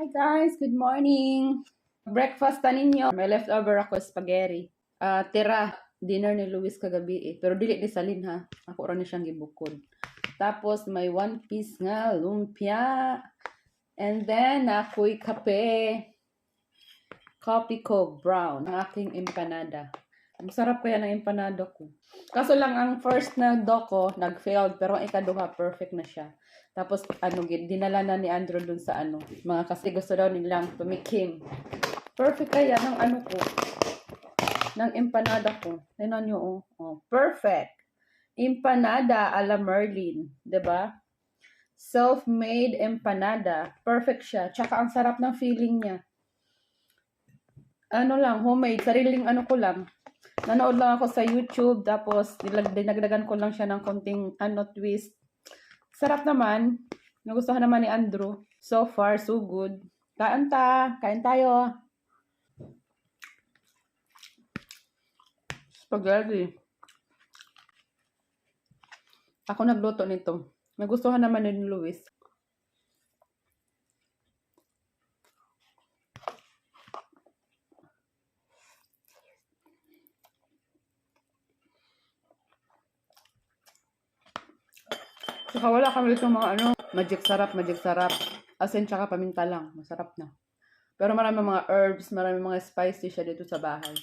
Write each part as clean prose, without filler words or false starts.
Hi guys, good morning. Breakfast ta ninyo. May leftover ako spaghetti. Tira dinner ni Luis kagabi pero dili ni salin ha. Ako ra ni siyang gibukod. Tapos may one piece nga lumpia. And then ako'y kape. Coffee ko brown. Ang aking empanada. Ang sarap kaya ng empanada ko. Kaso lang ang first na dough ko nag-failed pero ang ikaduha perfect na siya. Tapos dinala na ni Andrew dun sa mga kasi gusto daw nilang tumikim. Perfect kaya ng ko, ng empanada ko. Tingnan nyo oh. Perfect. Empanada a la Merlin, 'di ba? Self-made empanada. Perfect siya. Tsaka ang sarap ng feeling niya. Homemade, sariling ko lang. Nanood lang ako sa YouTube, tapos dinagdagan ko lang siya ng konting twist. Sarap naman. Nagustuhan naman ni Andrew. So far, so good. Kain tayo. Spaghetti. Ako nagluto nito. Nagustuhan naman ni Luis. Saka wala kami itong mga magic sarap. Asin tsaka paminta lang. Masarap na. Pero marami mga herbs, marami mga spicy siya dito sa bahay.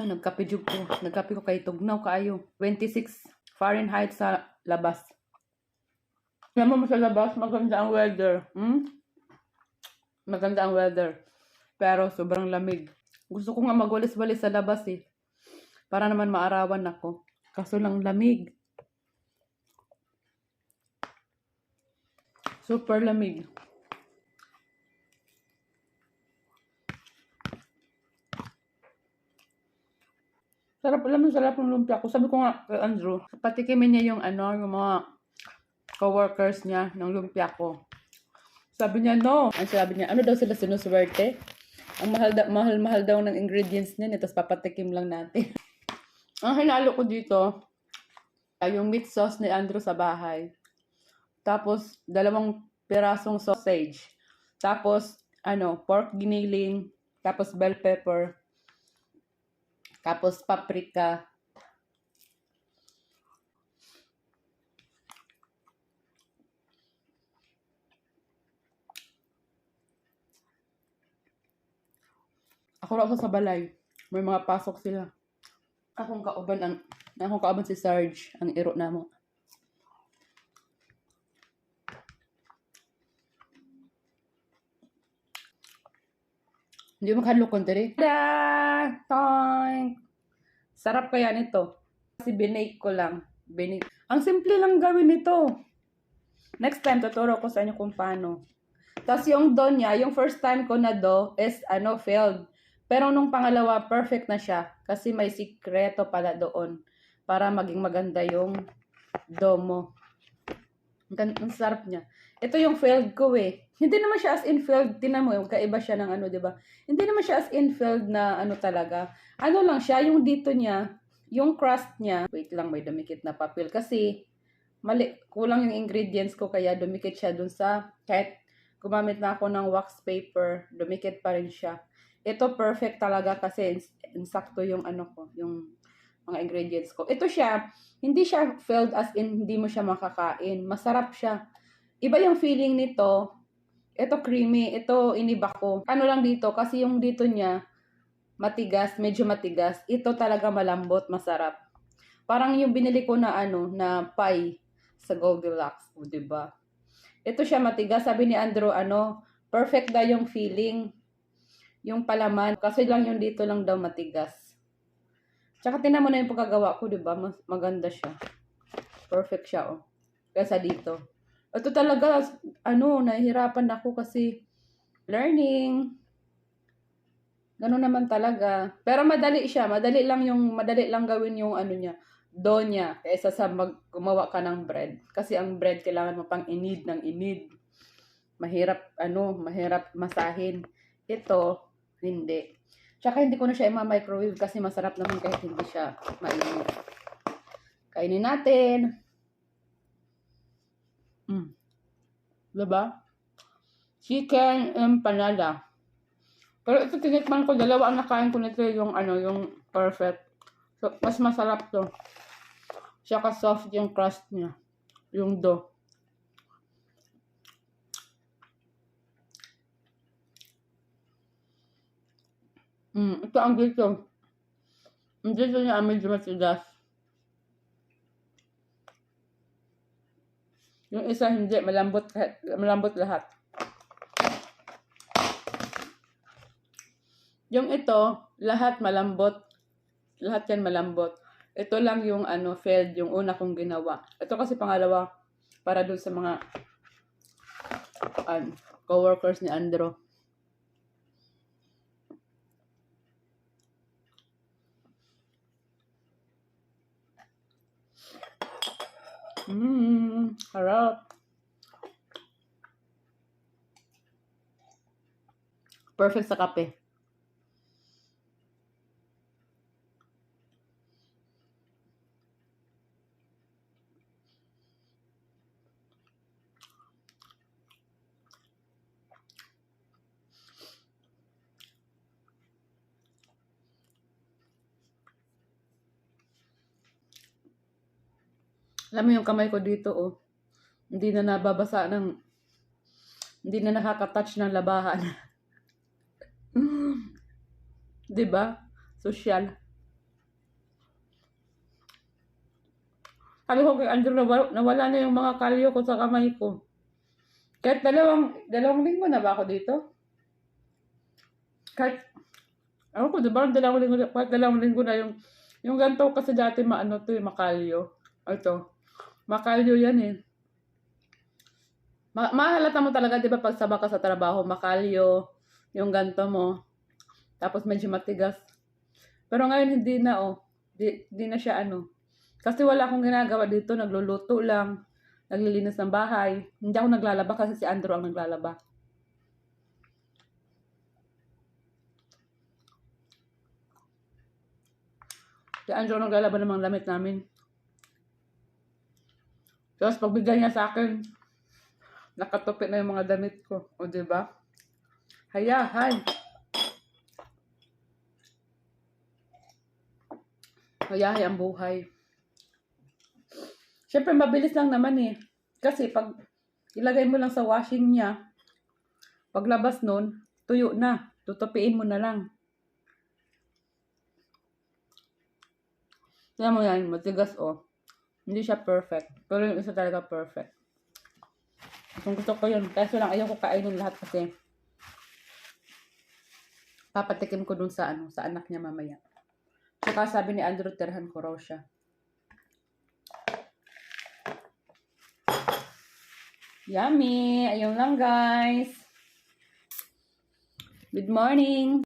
Nagkape ko. Nagkape ko kay Tugnaw kaayo. 26 Fahrenheit sa labas. Alam mo sa labas, maganda ang weather. Maganda ang weather. Pero sobrang lamig. Gusto ko nga magwalis-walis sa labas para naman maarawan ako. Kaso lang lamig. Super lamig. Sarap ng lumpia ko. Sabi ko nga kay Andrew, patikimin niya yung mga co-workers niya ng lumpia ko. Sabi niya, no. Ang sabi niya, ano daw sila sinuswerte? Ang mahal daw ng ingredients niya, tapos papatikim lang natin. Ang hinalo ko dito, ay yung meat sauce ni Andrew sa bahay. Tapos, 2 pirasong sausage. Tapos, pork giniling. Tapos, bell pepper. Tapos, paprika. Ako lang sa balay. May mga pasok sila. Akong kauban si Sarge, ang iro namo. Hindi makadlukon diri. Sarap kaya nito. Kasi binake ko lang. Ang simple lang gawin nito. Next time, tuturo ko sa inyo kung paano. Tapos yung dough niya, yung first time ko na dough is failed. Pero nung pangalawa, perfect na siya. Kasi may sikreto pala doon. Para maging maganda yung dough mo. Ang sarap niya. Ito yung failed ko Hindi naman siya as in failed. Tinan mo, yung kaiba siya ng diba? Hindi naman siya as in failed na talaga. Lang siya, yung dito niya, yung crust niya. Wait lang, may dumikit na papel. Kasi, kulang yung ingredients ko, kaya dumikit siya dun sa, kahit gumamit na ako ng wax paper, dumikit pa rin siya. Ito perfect talaga kasi insakto yung yung mga ingredients ko. Ito siya, hindi siya failed as in hindi mo siya makakain. Masarap siya. Iba yung feeling nito. Ito creamy, ito iniba ko. Lang dito, kasi yung dito niya, medyo matigas. Ito talaga malambot, masarap. Parang yung binili ko na na pie sa Goldilocks, diba? Ito siya matigas. Sabi ni Andrew, perfect daw yung feeling. Yung palaman. Kasi lang yung dito lang daw matigas. Tsaka tinan mo na yung pagkagawa ko, diba? Maganda siya. Perfect siya, Kaysa dito. Ito talaga, nahihirapan ako kasi learning. Ganun naman talaga. Pero madali siya. Madali lang gawin yung niya. Dough niya. Kaysa sa gumawa ka ng bread. Kasi ang bread, kailangan mo pang inid ng inid. Mahirap, mahirap masahin. Ito, hindi. Tsaka hindi ko na siya i-microwave kasi masarap naman kahit hindi siya mainit. Kainin natin. Diba? Chicken empanada. Pero ito tinikman ko, dalawa ang nakain ko nito, yung yung perfect. So, mas masarap to. Siya ka-soft yung crust niya. Yung dough. Ito ang dito. Ang dito niya medyo matigas. Yung isa hindi, malambot lahat. Yung ito, lahat malambot. Lahat yan malambot. Ito lang yung failed, yung una kong ginawa. Ito kasi pangalawa para dun sa mga co-workers ni Andro. Harap. Perfect sa kape. Alam mo yung kamay ko dito, oh. Hindi na nababasa hindi na nakaka-touch ng labahan. Diba? Social. Sabi ko kay Andrew, nawala na yung mga kalyo ko sa kamay ko. Kahit dalawang linggo na ba ako dito? Kahit, ko, diba, dalawang linggo na yung ganito kasi dati makalyo. Ito, makalyo yan eh. Mahalata mo talaga, diba, pag saba ka sa trabaho, makalyo, yung ganito mo. Tapos medyo matigas. Pero ngayon hindi na, oh. Di na siya Kasi wala akong ginagawa dito, nagluluto lang, naglilinis ng bahay. Hindi ako naglalaba kasi si Andrew ang naglalaba. Si Andrew ang naglalaba ng mga damit namin. Tapos pagbigay niya sa akin, nakatupi na yung mga damit ko. O diba? Hayahay. Hayahay ang buhay. Siyempre, mabilis lang naman eh. Kasi pag ilagay mo lang sa washing niya, paglabas nun, tuyo na. Tutupiin mo na lang. Tignan mo yan, matigas oh. Hindi siya perfect. Pero yung isa talaga perfect. Kung gusto ko yun, kaso lang ayaw ko kainin lahat kasi papatikim ko dun sa sa anak niya mamaya. Saka sabi ni Andrew, tirahan ko raw siya. Yummy! Ayun lang guys. Good morning!